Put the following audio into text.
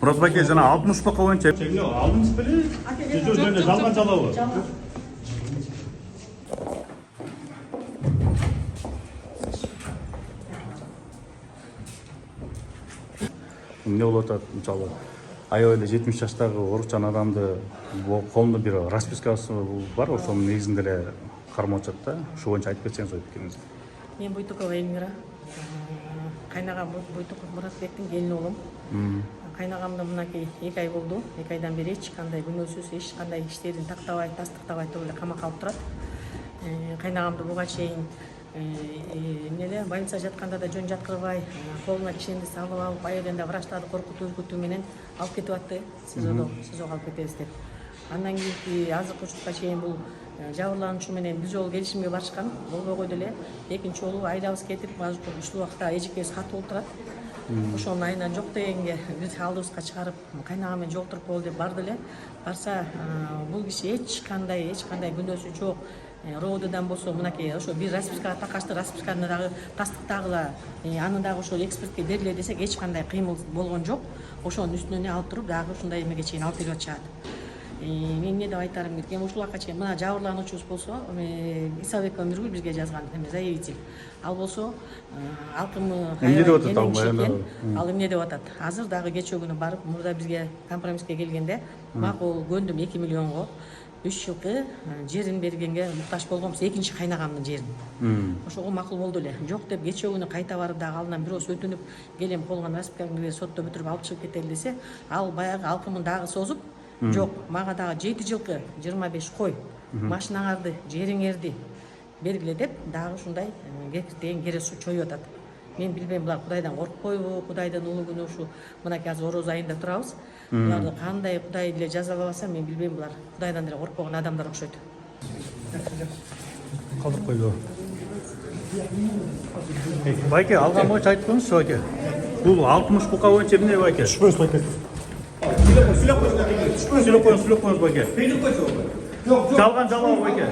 Мурат байке, жана 60 бака боюнча Aldınız beni. Жөнүндө жалган жалабы. эмне болуп атат? Мисалы, аябай эле 70 жаштагы оорукчан адамды колунда бир распискасы бар, ошонун негизинде эле кармап атат да. Ошол боюнча айтып кетсеңиз ой пикириңизди. Мен Буйтукова Эльмира. Кайнагам Буйтуков Муратбектин келини болом. Кайнагамда мынакей 2 ай болду. 2 айдан бери эч кандай күнөөсүз, эч кандай иштерин тактабай, тастыктабай туруп эле камакка алып турат. Кайнагамды буга чейин эмнеде больница жатканда да жөн жаткырбай, колуна кишенди салып алып, айылында врачтарды коркутуу үркүтүү менен алып кетип атты. СИЗОдо алып кетебиз деп. Андан кийинки азыркы учурга чейин бул жабырлануучу менен бир жолу келишимге барышкан. Болбой койду эле. Экинчи жолу айдабыз кетип, ушул убакта эжекебиз катуу болуп турат. Ошонун айынан жок дегенге бир алдыбызга чыгарып, кайнагам менен жолуктуруп коелу деп барды эле. Барса, бул киши эч кандай күнөөсү жок. РОДдан болсо мынакей ошо бир распискага такашты, расписканы дагы тастыктагыла, аны дагы ошол экспертке бериле десек эч кандай кыймыл болгон жок. Ошонун үстүнөн алып туруп дагы ушундай эмеге чейин алып келип атышат. Мен эмне деп айтарым керек? Ушул убакка чейин мына жабырлануучубуз болсо, Исабекова Миргүл бизге жазган заявитель. Ал болсо, алкымы эмне деп атат ал? Ал эмне деп атат? Азыр дагы кечээ күнү барып, мурда бизге компромисске келгенде, макул көндүм 2 миллионго 3 жылкы жерин бергенге муктаж болгонбуз, экинчи кайнагамдын жерин. Ошого макул болду эле. Жок деп кечээ күнү кайта барып дагы алдынан бирөөсү өтүнүп, келем болгон расписканы сотто бүтүрүп алып чыгып кетели десе, ал баягы алкымын дагы созуп, жок, мага дагы 7 жылкы 25 кой машинаңарды, жериңерди бергиле деп дагы ушундай кекиртеген кересу чоюп атат. Мен билбейм, булар Кудайдан коркпойбу, Кудайдын улуу күнү ушу мынакей азыр ороз айында турабыз. Буларды кандай Кудай деле жазалабаса, мен билбейм, булар Кудайдан деле коркпогон адамдар окшойт. Калдырып койду. Байке, алган боюнча айтып коюңузчу байке. Бул 60 бука боюнча эмне байке? Түшпөңүз байке. Сүйлөп коюңуз байке. Жалган жалаа байке.